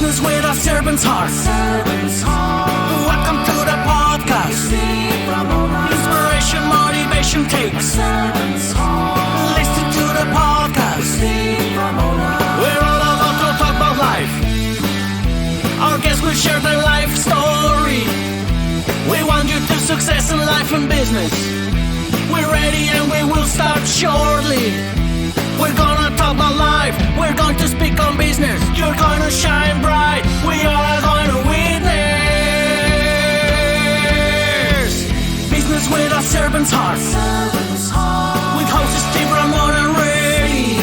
Business with a servant's heart. Welcome to the podcast. Inspiration, motivation takes. Listen to the podcast. We're all about to talk about life. Our guests will share their life story. We want you to success in life and business. We're ready and we will start shortly. We're gonna talk about life. We're going to speak on business. You're gonna shine bright. We are going to witness. Business with a servant's heart. With hosts Steve, Ramona, and Ray.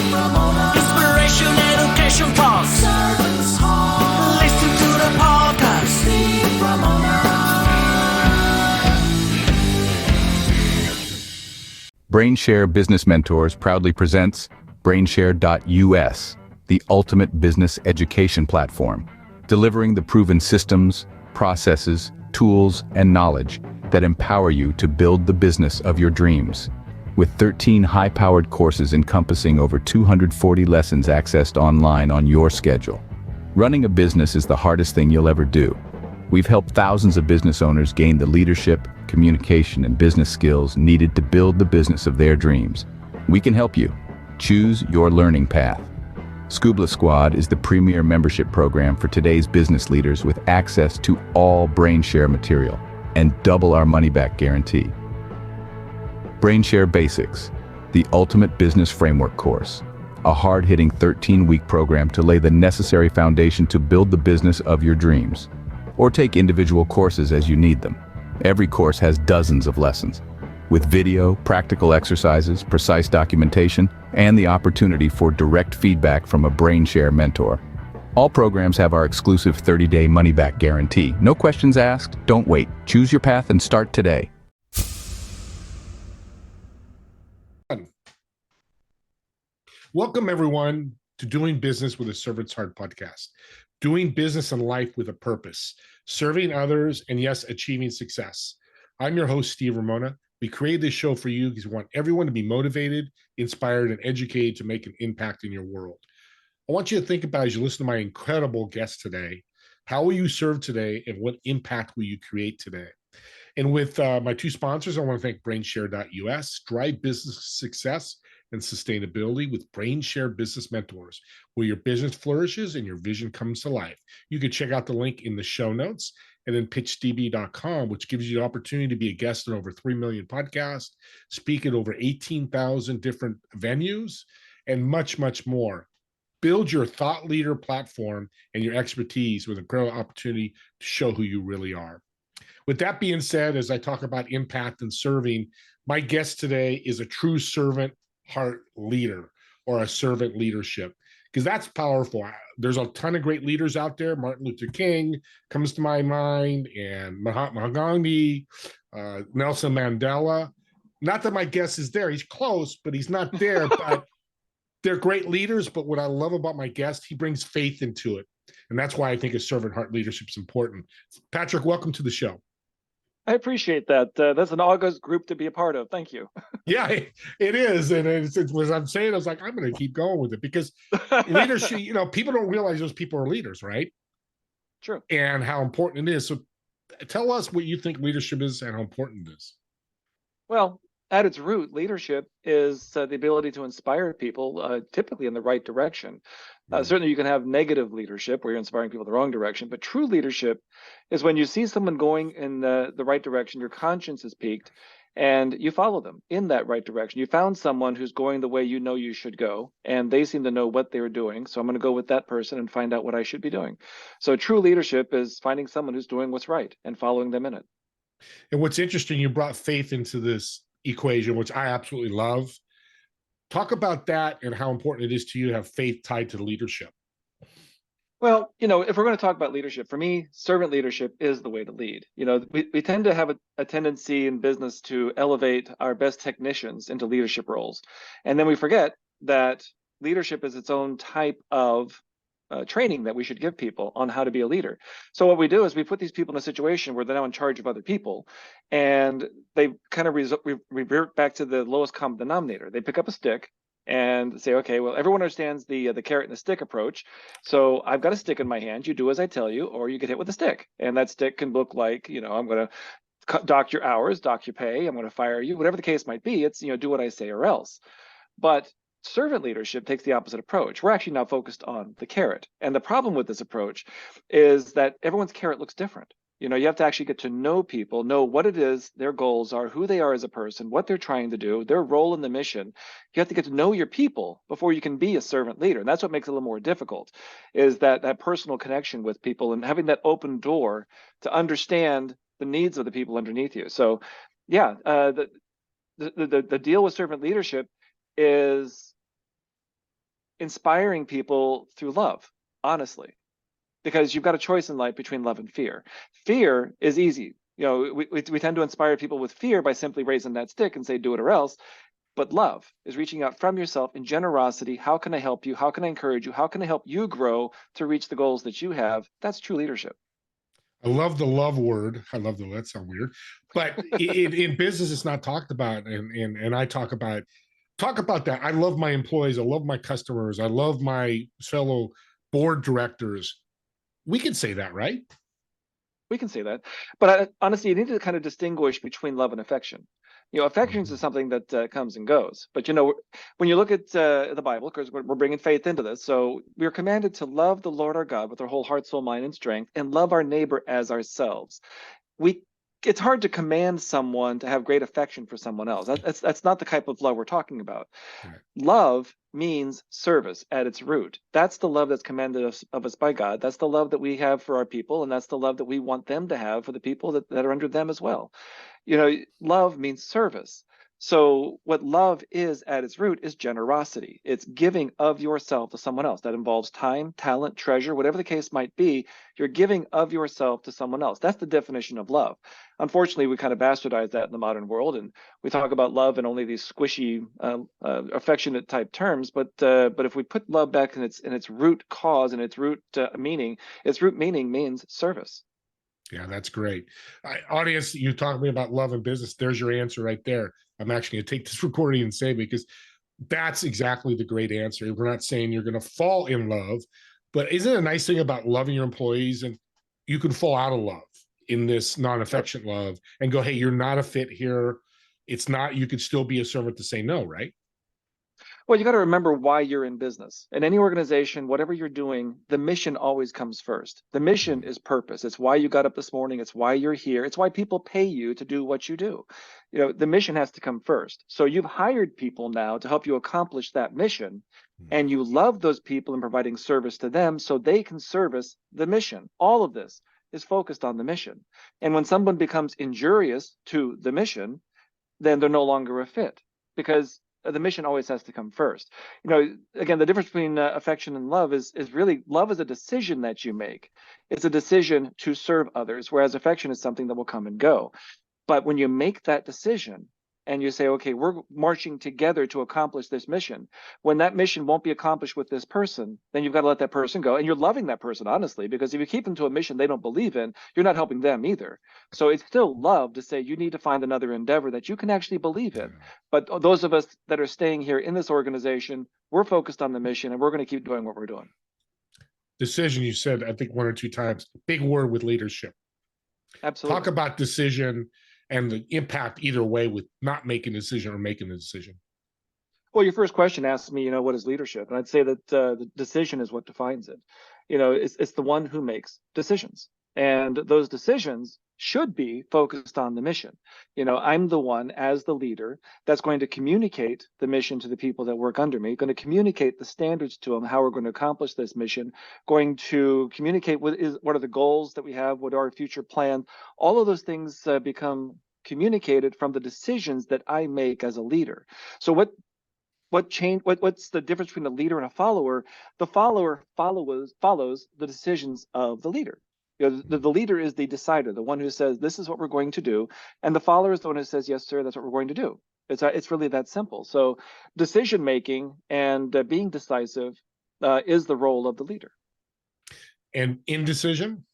Inspiration, education talks. Listen to the podcast. BrainShare Business Mentors proudly presents BrainShare.us, the ultimate business education platform, delivering the proven systems, processes, tools, and knowledge that empower you to build the business of your dreams. With 13 high-powered courses encompassing over 240 lessons accessed online on your schedule. Running a business is the hardest thing you'll ever do. We've helped thousands of business owners gain the leadership, communication, and business skills needed to build the business of their dreams. We can help you. Choose your learning path. Scuba Squad is the premier membership program for today's business leaders with access to all BrainShare material and double our money-back guarantee. BrainShare Basics, the ultimate business framework course, a hard-hitting 13-week program to lay the necessary foundation to build the business of your dreams. Or take individual courses as you need them. Every course has dozens of lessons, with video, practical exercises, precise documentation, and the opportunity for direct feedback from a BrainShare mentor. All programs have our exclusive 30-day money-back guarantee. No questions asked, don't wait. Choose your path and start today. Welcome, everyone, to Doing Business with a Servant's Heart podcast. Doing business and life with a purpose, serving others, and yes, achieving success. I'm your host, Steve Ramona. We created this show for you because we want everyone to be motivated, inspired, and educated to make an impact in your world. I want you to think about, as you listen to my incredible guest today, how will you serve today and what impact will you create today? And with my two sponsors, I want to thank BrainShare.us, drive business success and sustainability with BrainShare Business Mentors, where your business flourishes and your vision comes to life. You can check out the link in the show notes, and then pitchdb.com, which gives you the opportunity to be a guest in over 3 million podcasts, speak at over 18,000 different venues, and much, much more. Build your thought leader platform and your expertise with a great opportunity to show who you really are. With that being said, as I talk about impact and serving, my guest today is a true servant heart leader, or a servant leadership, because that's powerful. There's a ton of great leaders out there. Martin Luther King comes to my mind, and Mahatma Gandhi, Nelson Mandela. Not that my guest is there. He's close, but he's not there. But they're great leaders. But what I love about my guest, he brings faith into it. And that's why I think a servant heart leadership is important. Patrick, welcome to the show. I appreciate that. That's an august group to be a part of. Thank you. Yeah, it is. And as I'm saying, I was like, I'm going to keep going with it because leadership, people don't realize those people are leaders, right? True. And how important it is. So tell us what you think leadership is and how important it is. Well, at its root, leadership is the ability to inspire people, typically in the right direction. Certainly, you can have negative leadership where you're inspiring people in the wrong direction, but true leadership is when you see someone going in the right direction, your conscience is piqued, and you follow them in that right direction. You found someone who's going the way you know you should go, and they seem to know what they're doing, so I'm going to go with that person and find out what I should be doing. So true leadership is finding someone who's doing what's right and following them in it. And what's interesting, you brought faith into this equation, which I absolutely love. Talk about that and how important it is to you to have faith tied to the leadership. Well, if we're going to talk about leadership, for me, servant leadership is the way to lead. We tend to have a tendency in business to elevate our best technicians into leadership roles. And then we forget that leadership is its own type of training that we should give people on how to be a leader. So what we do is we put these people in a situation where they're now in charge of other people, and they kind of revert back to the lowest common denominator. They pick up a stick and say, okay, well, everyone understands the carrot and the stick approach. So I've got a stick in my hand. You do as I tell you, or you get hit with a stick. And that stick can look like, I'm going to dock your hours, dock your pay. I'm going to fire you, whatever the case might be. It's, do what I say or else. But servant leadership takes the opposite approach. We're actually now focused on the carrot. And the problem with this approach is that everyone's carrot looks different. You have to actually get to know people, know what it is their goals are, who they are as a person, what they're trying to do, their role in the mission. You have to get to know your people before you can be a servant leader. And that's what makes it a little more difficult, is that personal connection with people and having that open door to understand the needs of the people underneath you. So yeah, the deal with servant leadership is inspiring people through love, honestly, because you've got a choice in life between love and fear. Fear is easy. We tend to inspire people with fear by simply raising that stick and say, do it or else. But love is reaching out from yourself in generosity. How can I help you? How can I encourage you? How can I help you grow to reach the goals that you have? That's true leadership. I love the love word. That sounds weird, but in business, it's not talked about. And I talk about that. I love my employees. I love my customers. I love my fellow board directors. We can say that, right? We can say that, but honestly, you need to kind of distinguish between love and affection. Affections is something that comes and goes. But when you look at the Bible, because we're bringing faith into this, so we are commanded to love the Lord our God with our whole heart, soul, mind, and strength, and love our neighbor as ourselves. It's hard to command someone to have great affection for someone else. That's not the type of love we're talking about. Right. Love means service at its root. That's the love that's commanded of us by God. That's the love that we have for our people, and that's the love that we want them to have for the people that are under them as well. Love means service. So what love is at its root is generosity. It's giving of yourself to someone else. That involves time, talent, treasure, whatever the case might be. You're giving of yourself to someone else. That's the definition of love. Unfortunately, we kind of bastardize that in the modern world, and we talk about love in only these squishy, affectionate type terms. But if we put love back in its root cause and its root meaning means service. Yeah, that's great. Audience, you talked to me about love and business. There's your answer right there. I'm actually going to take this recording and say, because that's exactly the great answer. We're not saying you're going to fall in love, but isn't it a nice thing about loving your employees? And you can fall out of love in this non-affectionate love and go, hey, you're not a fit here. It's not, you could still be a servant to say no, right? Well, you got to remember why you're in business. In any organization, whatever you're doing, the mission always comes first. The mission is purpose. It's why you got up this morning. It's why you're here. It's why people pay you to do what you do. The mission has to come first. So you've hired people now to help you accomplish that mission, and you love those people and providing service to them so they can service the mission. All of this is focused on the mission. And when someone becomes injurious to the mission, then they're no longer a fit, because the mission always has to come first. Again, the difference between affection and love is really, love is a decision that you make. It's a decision to serve others, whereas affection is something that will come and go. But when you make that decision and you say, okay, we're marching together to accomplish this mission, when that mission won't be accomplished with this person, then you've got to let that person go. And you're loving that person, honestly, because if you keep them to a mission they don't believe in, you're not helping them either. So it's still love to say you need to find another endeavor that you can actually believe in. But those of us that are staying here in this organization, we're focused on the mission, and we're going to keep doing what we're doing. Decision, you said, I think 1 or 2 times, big word with leadership. Absolutely. Talk about decision and the impact either way with not making a decision or making a decision. Well, your first question asked me, what is leadership? And I'd say that the decision is what defines it. It's the one who makes decisions. And those decisions should be focused on the mission. I'm the one, as the leader, that's going to communicate the mission to the people that work under me, going to communicate the standards to them, how we're going to accomplish this mission, going to communicate what are the goals that we have, what are our future plans. All of those things become communicated from the decisions that I make as a leader. So what's the difference between a leader and a follower? The follower follows the decisions of the leader. The leader is the decider, the one who says, this is what we're going to do. And the follower is the one who says, yes, sir, that's what we're going to do. It's really that simple. So decision making and being decisive is the role of the leader. And indecision?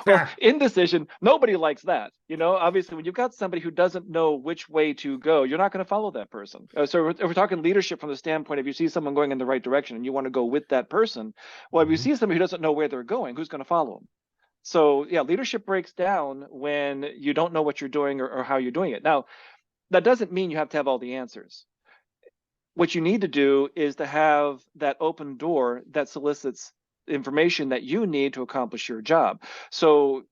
Well, indecision, nobody likes that. Obviously, when you've got somebody who doesn't know which way to go, you're not going to follow that person. So if we're talking leadership from the standpoint of you see someone going in the right direction and you want to go with that person, well, if you see somebody who doesn't know where they're going, who's going to follow them? So yeah, leadership breaks down when you don't know what you're doing or how you're doing it. Now, that doesn't mean you have to have all the answers. What you need to do is to have that open door that solicits information that you need to accomplish your job. So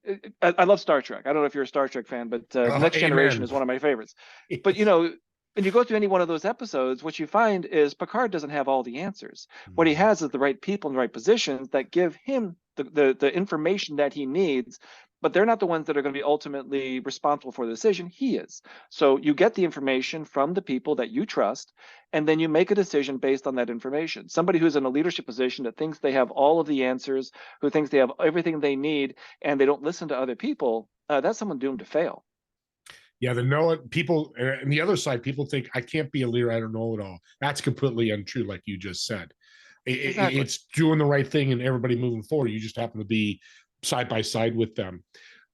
I love Star Trek. I don't know if you're a Star Trek fan, but The Next Generation is one of my favorites. But when you go through any one of those episodes, what you find is Picard doesn't have all the answers. What he has is the right people in the right positions that give him the information that he needs, but they're not the ones that are going to be ultimately responsible for the decision. He is. So you get the information from the people that you trust, and then you make a decision based on that information. Somebody who's in a leadership position that thinks they have all of the answers, who thinks they have everything they need, and they don't listen to other people, that's someone doomed to fail. Yeah, people, and the other side, people think I can't be a leader. I don't know it all. That's completely untrue, like you just said. Exactly. It's doing the right thing and everybody moving forward. You just happen to be side by side with them.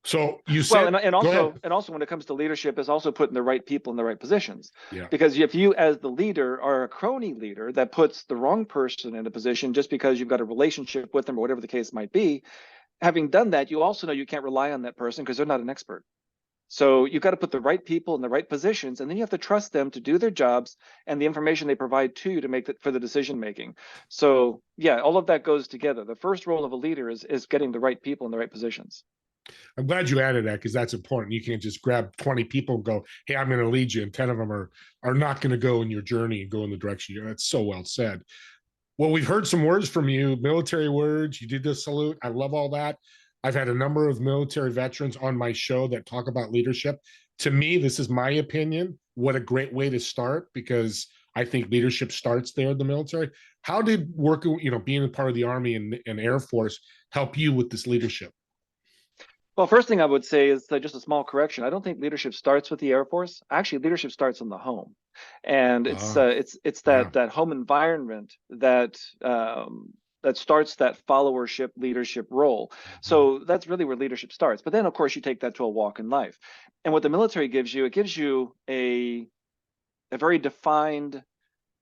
So you said, and also when it comes to leadership, is also putting the right people in the right positions. Yeah. Because if you, as the leader, are a crony leader that puts the wrong person in a position just because you've got a relationship with them or whatever the case might be, having done that, you also know you can't rely on that person because they're not an expert. So you've got to put the right people in the right positions, and then you have to trust them to do their jobs and the information they provide to you to make that for the decision making. So yeah, all of that goes together. The first role of a leader is getting the right people in the right positions. I'm glad you added that because that's important. You can't just grab 20 people and go, hey, I'm going to lead you, and 10 of them are not going to go in your journey and go in the direction you're. That's so well said. Well, we've heard some words from you, military words. You did the salute. I love all that. I've had a number of military veterans on my show that talk about leadership. To me, this is my opinion. What a great way to start, because I think leadership starts there in the military. How did being a part of the Army and Air Force help you with this leadership? Well, first thing I would say is just a small correction. I don't think leadership starts with the Air Force. Actually, leadership starts in the home, and it's that home environment that that starts that followership leadership role. So that's really where leadership starts. But then, of course, you take that to a walk in life, and what the military gives you, it gives you a very defined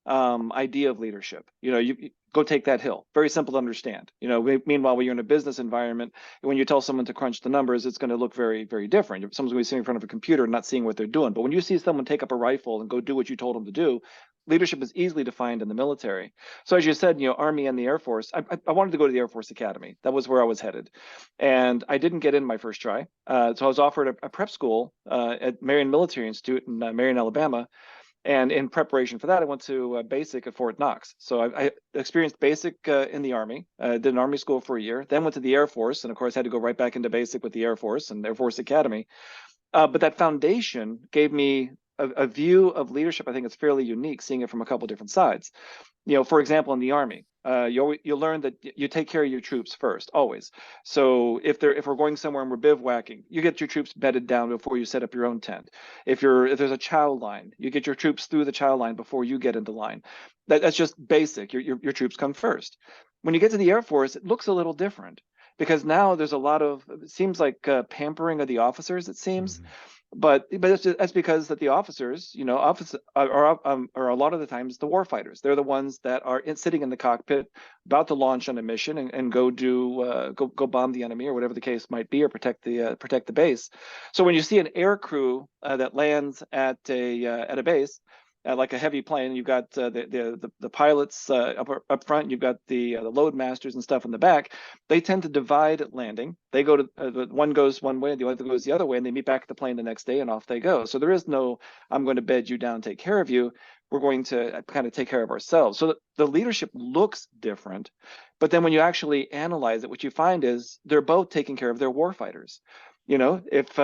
idea of leadership. You go take that hill. Very simple to understand. Meanwhile, when you're in a business environment, when you tell someone to crunch the numbers, it's going to look very, very different. Someone's going to be sitting in front of a computer and not seeing what they're doing. But when you see someone take up a rifle and go do what you told them to do, leadership is easily defined in the military. So as you said, Army and the Air Force, I wanted to go to the Air Force Academy. That was where I was headed. And I didn't get in my first try. So I was offered a prep school at Marion Military Institute in Marion, Alabama. And in preparation for that, I went to basic at Fort Knox. So I experienced basic in the Army, did an Army school for a year, then went to the Air Force, and of course had to go right back into basic with the Air Force and Air Force Academy. But that foundation gave me a view of leadership. I think it's fairly unique, seeing it from a couple different sides. For example, in the Army, you learn that you take care of your troops first, always. So if we're going somewhere and we're bivouacking, you get your troops bedded down before you set up your own tent. If there's a chow line, you get your troops through the chow line before you get into line. That's just basic. Your troops come first. When you get to the Air Force, it looks a little different, because now there's a lot of, it seems like pampering of the officers, it seems. But that's because that the officers, are a lot of the times the war fighters. They're the ones that are sitting in the cockpit, about to launch on a mission and go bomb the enemy or whatever the case might be, or protect the base. So when you see an air crew that lands at a base, like a heavy plane, you've got the pilots up front, you've got the load masters and stuff in the back. They tend to divide at landing. They go to one goes one way, the other goes the other way, and they meet back at the plane the next day, and off they go. So there is no, I'm going to bed you down, take care of you. We're going to kind of take care of ourselves. So the leadership looks different, but then when you actually analyze it, what you find is they're both taking care of their war fighters. If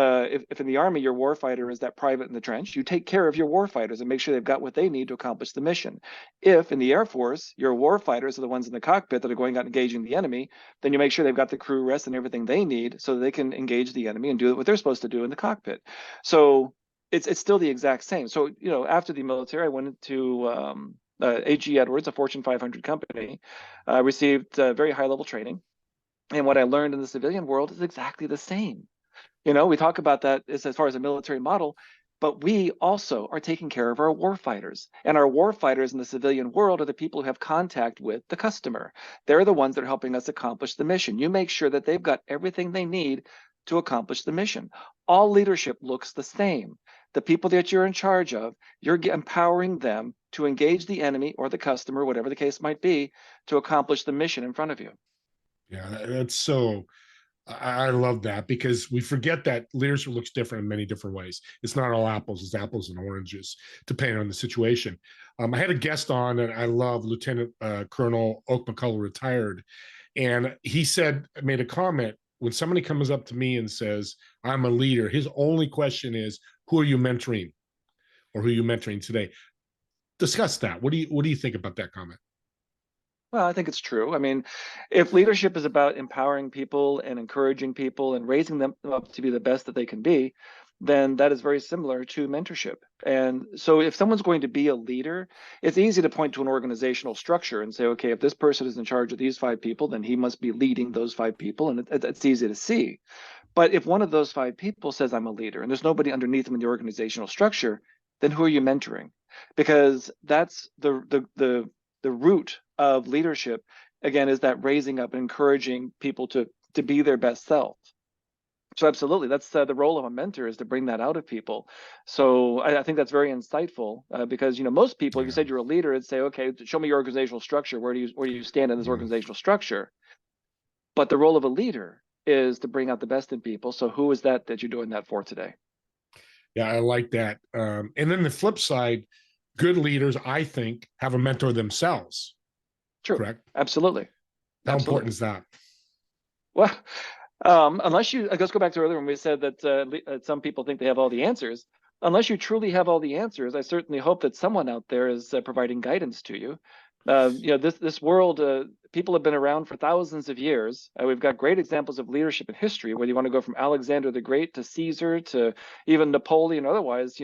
in the Army your warfighter is that private in the trench, you take care of your warfighters and make sure they've got what they need to accomplish the mission. If in the Air Force your warfighters are the ones in the cockpit that are going out engaging the enemy, then you make sure they've got the crew rest and everything they need so that they can engage the enemy and do what they're supposed to do in the cockpit. So it's still the exact same. So after the military, I went into A.G. Edwards, a Fortune 500 company, received very high level training. And what I learned in the civilian world is exactly the same. We talk about that as far as a military model, but we also are taking care of our war fighters. And our war fighters in the civilian world are the people who have contact with the customer. They're the ones that are helping us accomplish the mission. You make sure that they've got everything they need to accomplish the mission. All leadership looks the same. The people that you're in charge of, you're empowering them to engage the enemy or the customer, whatever the case might be, to accomplish the mission in front of you. Yeah, that's so. I love that, because we forget that leadership looks different in many different ways. It's not all apples; it's apples and oranges, depending on the situation. I had a guest on, and I love Lieutenant Colonel Oak McCullough, retired, and he made a comment: when somebody comes up to me and says, "I'm a leader," his only question is, "Who are you mentoring, or who are you mentoring today?" Discuss that. What do you think about that comment? Well, I think it's true. I mean, if leadership is about empowering people and encouraging people and raising them up to be the best that they can be, then that is very similar to mentorship. And so if someone's going to be a leader, it's easy to point to an organizational structure and say, okay, if this person is in charge of these 5 people, then he must be leading those 5 people. And it's easy to see. But if one of those 5 people says, I'm a leader, and there's nobody underneath them in the organizational structure, then who are you mentoring? Because that's the root of leadership, again, is that raising up and encouraging people to be their best self. So absolutely, that's the role of a mentor, is to bring that out of people. So I think that's very insightful, because most people, if you said you're a leader, it'd say, okay, show me your organizational structure. Where do you stand in this organizational structure? But the role of a leader is to bring out the best in people. So who is that you're doing that for today? Yeah, I like that. And then the flip side, good leaders, I think, have a mentor themselves. True. Correct? Absolutely. How Absolutely. important is that? Well, unless let's go back to earlier when we said that some people think they have all the answers. Unless you truly have all the answers, I certainly hope that someone out there is providing guidance to you. This world, people have been around for thousands of years. We've got great examples of leadership in history, whether you want to go from Alexander the Great to Caesar to even Napoleon. Otherwise,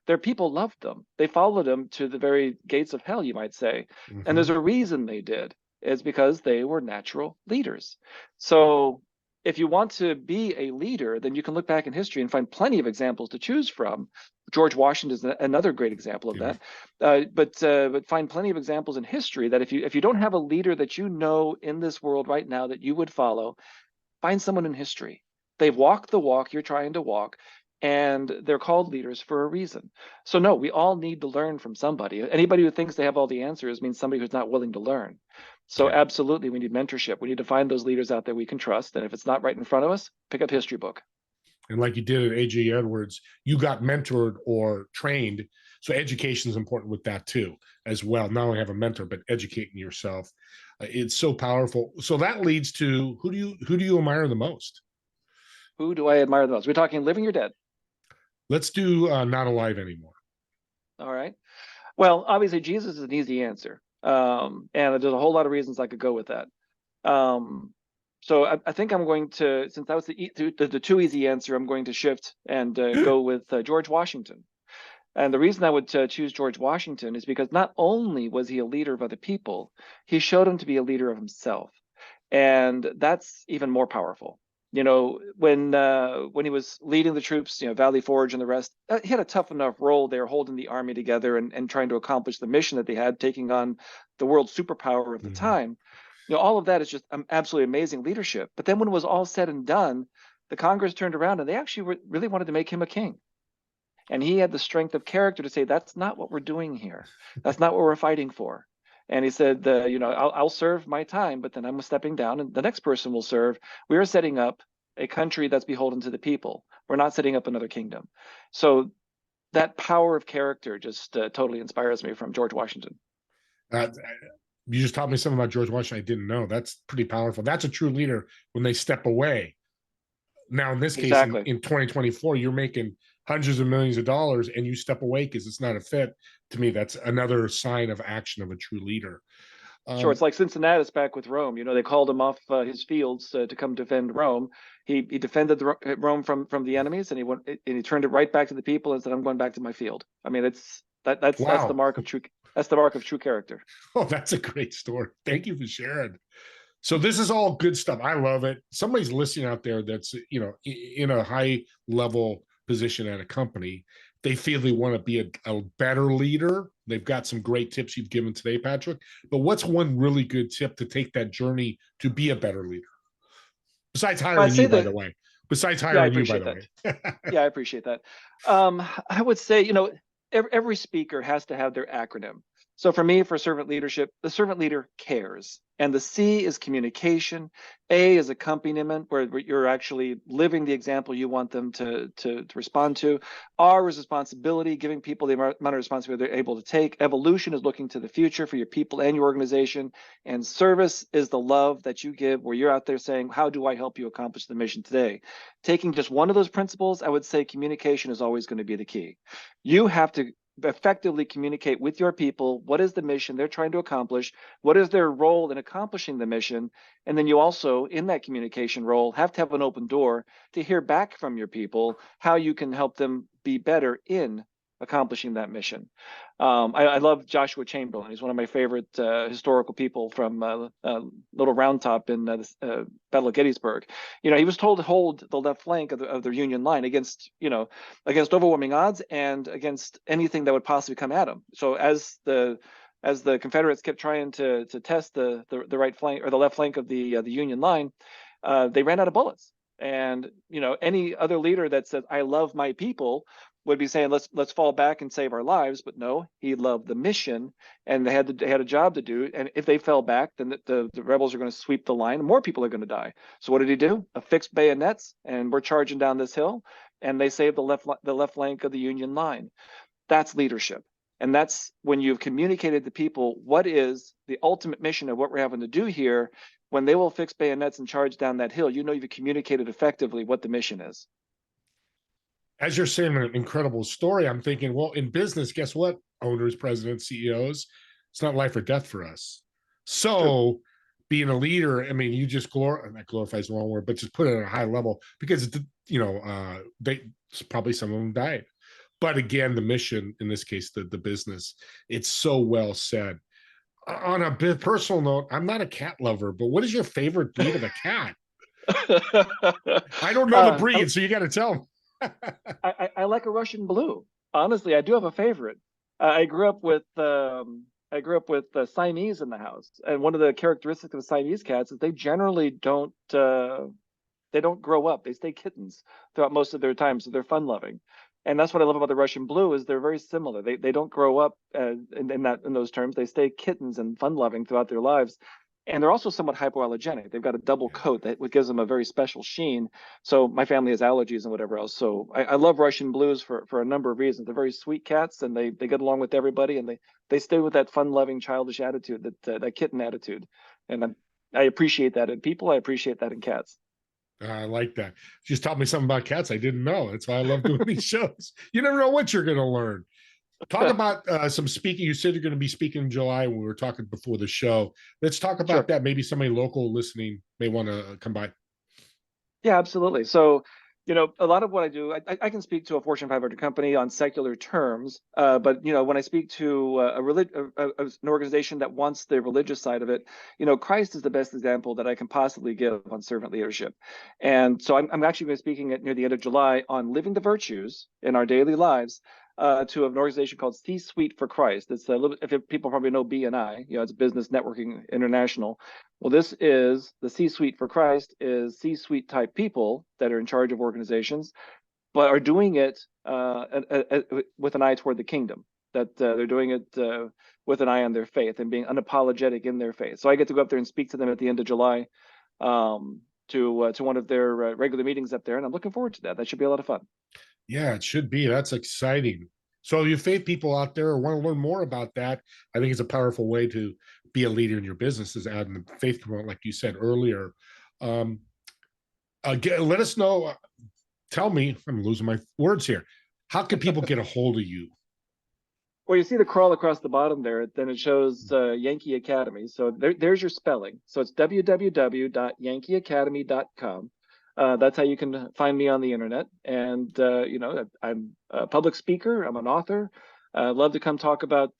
their people loved them. They followed them to the very gates of hell, you might say. And there's a reason they did. It's because they were natural leaders. So if you want to be a leader, then you can look back in history and find plenty of examples to choose from. George Washington is another great example of that. But find plenty of examples in history that if you don't have a leader that you know in this world right now that you would follow, find someone in history. They've walked the walk you're trying to walk, and they're called leaders for a reason. So no, we all need to learn from somebody. Anybody who thinks they have all the answers means somebody who's not willing to learn. So absolutely, we need mentorship. We need to find those leaders out there we can trust. And if it's not right in front of us, pick up history book. And like you did at AJ Edwards, you got mentored or trained. So education is important with that too, as well. Not only have a mentor, but educating yourself. It's so powerful. So that leads to who do you admire the most? Who do I admire the most? We're talking living or dead? Let's do not alive anymore. All right. Well, obviously, Jesus is an easy answer. And there's a whole lot of reasons I could go with that. So I think I'm going to, since that was the too easy answer, I'm going to shift and go with George Washington. And the reason I would choose George Washington is because not only was he a leader of other people, he showed him to be a leader of himself. And that's even more powerful. When he was leading the troops, Valley Forge and the rest, he had a tough enough role there, holding the army together and trying to accomplish the mission that they had, taking on the world superpower of the time. All of that is just absolutely amazing leadership. But then when it was all said and done, the Congress turned around and they actually really wanted to make him a king. And he had the strength of character to say, that's not what we're doing here. That's not what we're fighting for. And he said, I'll serve my time, but then I'm stepping down and the next person will serve. We are setting up a country that's beholden to the people. We're not setting up another kingdom. So that power of character just totally inspires me from George Washington. You just taught me something about George Washington I didn't know. That's pretty powerful. That's a true leader when they step away. Now, in this case, in 2024, you're making hundreds of millions of dollars and you step away because it's not a fit. To me, that's another sign of action of a true leader. Sure, it's like Cincinnatus back with Rome. They called him off his fields to come defend Rome. He defended Rome from the enemies, and he turned it right back to the people and said, "I'm going back to my field." I mean, that's the mark of true. That's the mark of true character. Oh, that's a great story. Thank you for sharing. So this is all good stuff. I love it. Somebody's listening out there that's, in a high level position at a company. They feel they want to be a better leader. They've got some great tips you've given today, Patrick. But what's one really good tip to take that journey to be a better leader? Besides I'd hiring say you, by that, the way. Besides yeah, I hiring you, by appreciate the that. way. Yeah, I appreciate that. I would say, every speaker has to have their acronym. So for me, for servant leadership, the servant leader cares. And the C is communication. A is accompaniment, where you're actually living the example you want them to respond to. R is responsibility, giving people the amount of responsibility they're able to take. Evolution is looking to the future for your people and your organization. And service is the love that you give, where you're out there saying, how do I help you accomplish the mission today? Taking just one of those principles, I would say communication is always going to be the key. You have to effectively communicate with your people. What is the mission they're trying to accomplish? What is their role in accomplishing the mission? And then you also, in that communication role, have to have an open door to hear back from your people how you can help them be better in accomplishing that mission. I love Joshua Chamberlain. He's one of my favorite historical people from Little Round Top in the Battle of Gettysburg. He was told to hold the left flank of the Union line against overwhelming odds and against anything that would possibly come at him. So as the Confederates kept trying to test the right flank or the left flank of the Union line, they ran out of bullets. And any other leader that says I love my people would be saying let's fall back and save our lives, but no, he loved the mission, and they had a job to do. And if they fell back, then the rebels are going to sweep the line, and more people are going to die. So what did he do? Affixed bayonets, and we're charging down this hill, and they saved the left flank of the Union line. That's leadership. And that's when you've communicated to people what is the ultimate mission of what we're having to do here. When they will fix bayonets and charge down that hill, you've communicated effectively what the mission is. As you're saying an incredible story, I'm thinking, well, in business, guess what? Owners, presidents, CEOs, it's not life or death for us. So True. being a leader, I mean, you just that glorifies the wrong word, but just put it at a high level because, they probably some of them died. But again, the mission, in this case, the business, it's so well said. On a personal note, I'm not a cat lover, but what is your favorite breed of a cat? I don't know the breed, so you got to tell me. I like a Russian blue. Honestly, I do have a favorite. I grew up with Siamese in the house, and one of the characteristics of Siamese cats is they generally don't grow up. They stay kittens throughout most of their time, so they're fun loving. And that's what I love about the Russian blue is they're very similar. They don't grow up in those terms. They stay kittens and fun loving throughout their lives. And they're also somewhat hypoallergenic. They've got a double coat that gives them a very special sheen. So my family has allergies and whatever else. So I love Russian blues for a number of reasons. They're very sweet cats, and they get along with everybody, and they stay with that fun-loving, childish attitude, that kitten attitude. And I appreciate that in people. I appreciate that in cats. I like that. Just taught me something about cats I didn't know. That's why I love doing these shows. You never know what you're going to learn. Talk about some speaking. You said you're going to be speaking in July when we were talking before the show. Let's talk about that. Maybe somebody local listening may want to come by. Yeah, absolutely. So, a lot of what I do, I can speak to a Fortune 500 company on secular terms, but when I speak to an organization that wants the religious side of it, Christ is the best example that I can possibly give on servant leadership. And so I'm actually going to be speaking near the end of July on living the virtues in our daily lives. To an organization called C-Suite for Christ. It's a little. If people probably know BNI, it's Business Networking International. Well, this is the C-Suite for Christ. Is C-Suite type people that are in charge of organizations, but are doing it with an eye toward the kingdom. That they're doing it with an eye on their faith and being unapologetic in their faith. So I get to go up there and speak to them at the end of July to one of their regular meetings up there, and I'm looking forward to that. That should be a lot of fun. Yeah, it should be. That's exciting. So you faith people out there want to learn more about that. I think it's a powerful way to be a leader in your business is adding the faith component, like you said earlier. Again, let us know. Tell me, I'm losing my words here. How can people get a hold of you? Well, you see the crawl across the bottom there, then it shows Yankee Academy. So there's your spelling. So it's www.yankeeacademy.com. That's how you can find me on the internet. And, I'm a public speaker. I'm an author. Love to come talk about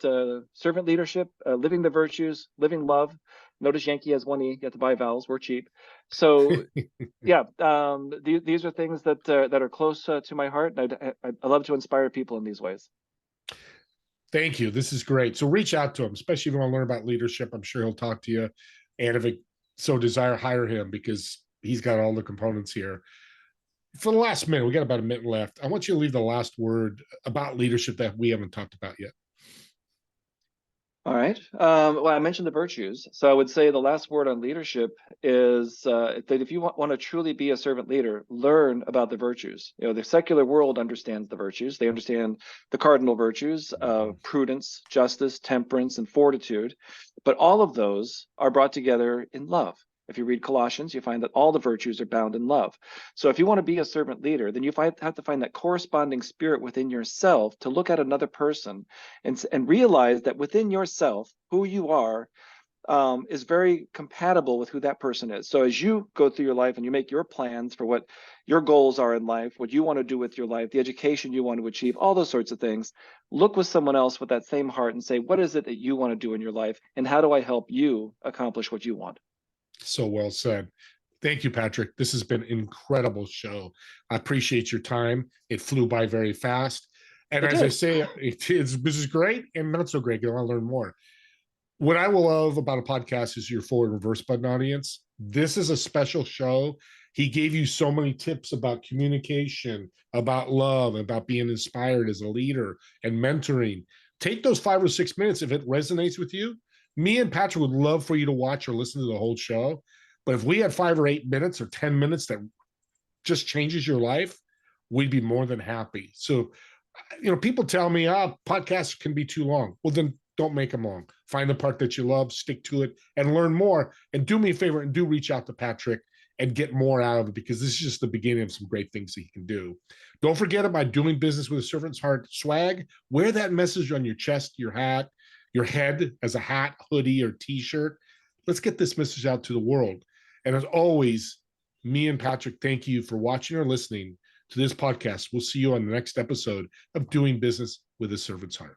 servant leadership, living the virtues, living love. Notice Yankee has one E. You have to buy vowels. We're cheap. So yeah, these are things that are close to my heart, and I love to inspire people in these ways. Thank you. This is great. So reach out to him, especially if you want to learn about leadership. I'm sure he'll talk to you. And if it so desire, hire him because he's got all the components here. For the last minute, we got about a minute left. I want you to leave the last word about leadership that we haven't talked about yet. All right. Well, I mentioned the virtues. So I would say the last word on leadership is that if you want to truly be a servant leader, learn about the virtues. The secular world understands the virtues. They understand the cardinal virtues of prudence, justice, temperance, and fortitude. But all of those are brought together in love. If you read Colossians, you find that all the virtues are bound in love. So if you want to be a servant leader, then you have to find that corresponding spirit within yourself to look at another person and realize that within yourself, who you are is very compatible with who that person is. So as you go through your life and you make your plans for what your goals are in life, what you want to do with your life, the education you want to achieve, all those sorts of things, look with someone else with that same heart and say, what is it that you want to do in your life? And how do I help you accomplish what you want? So well said. Thank you, Patrick. This has been an incredible show. I appreciate your time. It flew by very fast. And as I say, this is great and not so great. I want to learn more. What I will love about a podcast is your forward reverse button audience. This is a special show. He gave you so many tips about communication, about love, about being inspired as a leader and mentoring. Take those 5 or 6 minutes if it resonates with you. Me and Patrick would love for you to watch or listen to the whole show. But if we had 5 or 8 minutes or 10 minutes that just changes your life, we'd be more than happy. So, people tell me, podcasts can be too long. Well, then don't make them long. Find the part that you love, stick to it, and learn more. And do me a favor and do reach out to Patrick and get more out of it, because this is just the beginning of some great things that he can do. Don't forget about doing business with a servant's heart swag. Wear that message on your chest, your hat, your head as a hat, hoodie, or t-shirt. Let's get this message out to the world. And as always, me and Patrick, thank you for watching or listening to this podcast. We'll see you on the next episode of Doing Business with a Servant's Heart.